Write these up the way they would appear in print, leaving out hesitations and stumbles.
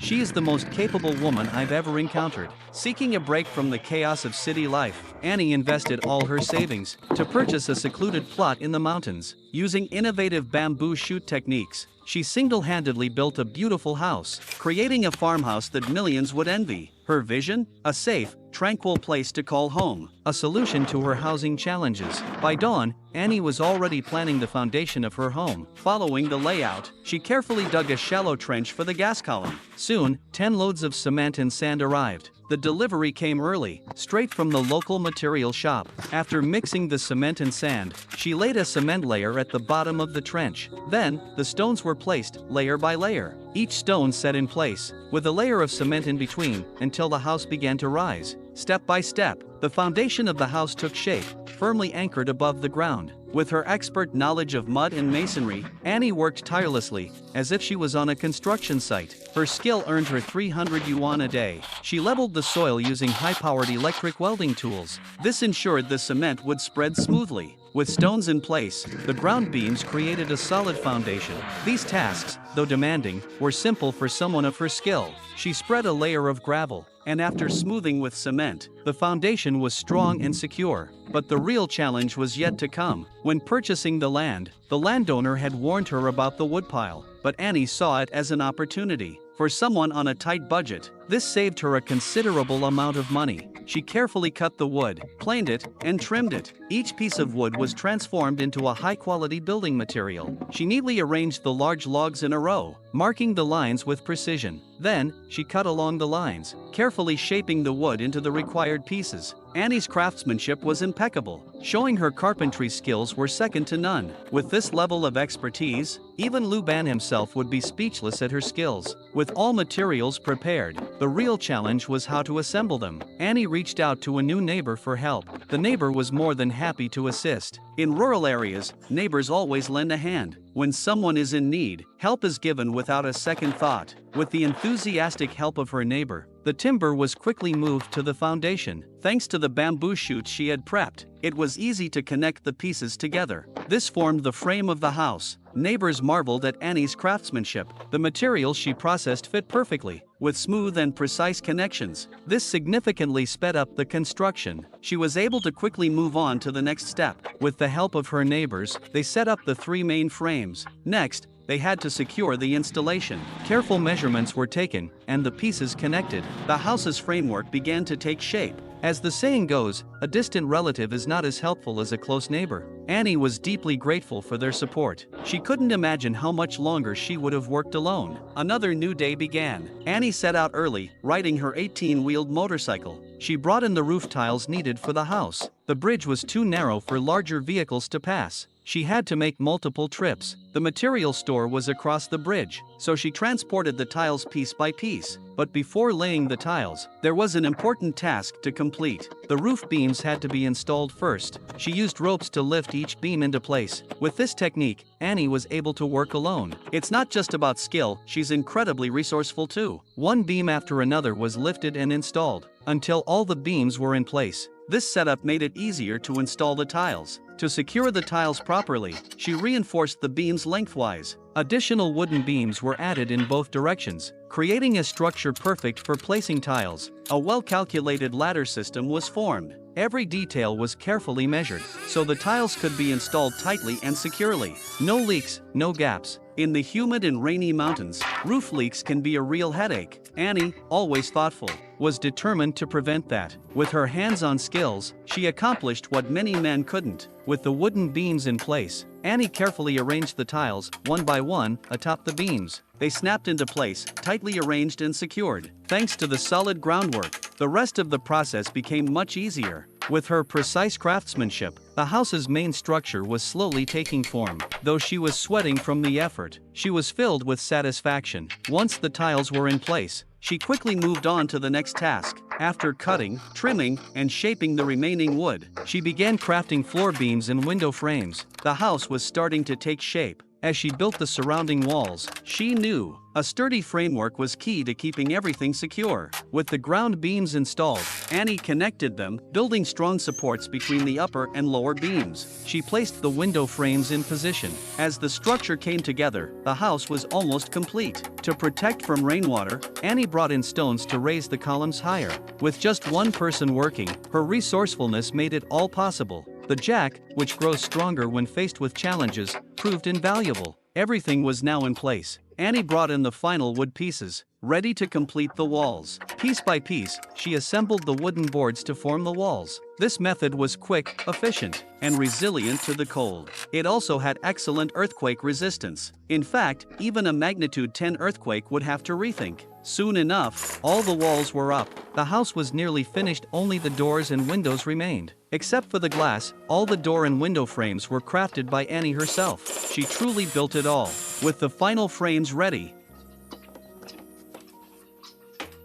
She is the most capable woman I've ever encountered. Seeking a break from the chaos of city life, Annie invested all her savings to purchase a secluded plot in the mountains. Using innovative bamboo shoot techniques, she single-handedly built a beautiful house, creating a farmhouse that millions would envy. Her vision? A safe, tranquil place to call home, a solution to her housing challenges. By dawn, Annie was already planning the foundation of her home. Following the layout, she carefully dug a shallow trench for the gas column. Soon, 10 loads of cement and sand arrived. The delivery came early, straight from the local material shop. After mixing the cement and sand, she laid a cement layer at the bottom of the trench. Then, the stones were placed, layer by layer, each stone set in place, with a layer of cement in between, until the house began to rise. Step by step, the foundation of the house took shape, firmly anchored above the ground. With her expert knowledge of mud and masonry, Annie worked tirelessly, as if she was on a construction site. Her skill earned her 300 yuan a day. She leveled the soil using high-powered electric welding tools. This ensured the cement would spread smoothly. With stones in place, the ground beams created a solid foundation. These tasks, though demanding, were simple for someone of her skill. She spread a layer of gravel, and after smoothing with cement, the foundation was strong and secure. But the real challenge was yet to come. When purchasing the land, the landowner had warned her about the woodpile, but Annie saw it as an opportunity. For someone on a tight budget, this saved her a considerable amount of money. She carefully cut the wood, planed it, and trimmed it. Each piece of wood was transformed into a high-quality building material. She neatly arranged the large logs in a row, marking the lines with precision. Then, she cut along the lines, carefully shaping the wood into the required pieces. Annie's craftsmanship was impeccable, showing her carpentry skills were second to none. With this level of expertise, even Lu Ban himself would be speechless at her skills. With all materials prepared, the real challenge was how to assemble them. Annie reached out to a new neighbor for help. The neighbor was more than happy to assist. In rural areas, neighbors always lend a hand. When someone is in need, help is given without a second thought. With the enthusiastic help of her neighbor, the timber was quickly moved to the foundation. Thanks to the bamboo shoots she had prepped, it was easy to connect the pieces together. This formed the frame of the house. Neighbors marveled at Annie's craftsmanship. The materials she processed fit perfectly, with smooth and precise connections. This significantly sped up the construction. She was able to quickly move on to the next step. With the help of her neighbors, they set up the 3 main frames. Next, they had to secure the installation. Careful measurements were taken, and the pieces connected. The house's framework began to take shape. As the saying goes, a distant relative is not as helpful as a close neighbor. Annie was deeply grateful for their support. She couldn't imagine how much longer she would have worked alone. Another new day began. Annie set out early, riding her 18-wheeled motorcycle. She brought in the roof tiles needed for the house. The bridge was too narrow for larger vehicles to pass. She had to make multiple trips. The material store was across the bridge, so she transported the tiles piece by piece. But before laying the tiles, there was an important task to complete. The roof beams had to be installed first. She used ropes to lift each beam into place. With this technique, Annie was able to work alone. It's not just about skill, she's incredibly resourceful too. One beam after another was lifted and installed, until all the beams were in place. This setup made it easier to install the tiles. To secure the tiles properly, she reinforced the beams lengthwise. Additional wooden beams were added in both directions, creating a structure perfect for placing tiles. A well-calculated ladder system was formed. Every detail was carefully measured, so the tiles could be installed tightly and securely. No leaks, no gaps. In the humid and rainy mountains, roof leaks can be a real headache. Annie, always thoughtful, was determined to prevent that. With her hands-on skills, she accomplished what many men couldn't. With the wooden beams in place, Annie carefully arranged the tiles, one by one, atop the beams. They snapped into place, tightly arranged and secured. Thanks to the solid groundwork, the rest of the process became much easier. With her precise craftsmanship, the house's main structure was slowly taking form. Though she was sweating from the effort, she was filled with satisfaction. Once the tiles were in place, she quickly moved on to the next task. After cutting, trimming, and shaping the remaining wood, she began crafting floor beams and window frames. The house was starting to take shape. As she built the surrounding walls, she knew a sturdy framework was key to keeping everything secure. With the ground beams installed, Annie connected them, building strong supports between the upper and lower beams. She placed the window frames in position. As the structure came together, the house was almost complete. To protect from rainwater, Annie brought in stones to raise the columns higher. With just one person working, her resourcefulness made it all possible. The jack, which grows stronger when faced with challenges, proved invaluable. Everything was now in place. Annie brought in the final wood pieces, ready to complete the walls. Piece by piece, she assembled the wooden boards to form the walls. This method was quick, efficient, and resilient to the cold. It also had excellent earthquake resistance. In fact, even a magnitude 10 earthquake would have to rethink. Soon enough, all the walls were up. The house was nearly finished, only the doors and windows remained. Except for the glass, all the door and window frames were crafted by Annie herself. She truly built it all. With the final frames ready,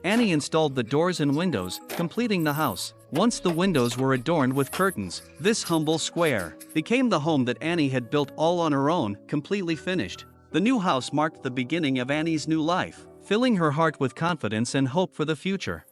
Annie installed the doors and windows, completing the house. Once the windows were adorned with curtains, this humble square became the home that Annie had built all on her own, completely finished. The new house marked the beginning of Annie's new life, filling her heart with confidence and hope for the future.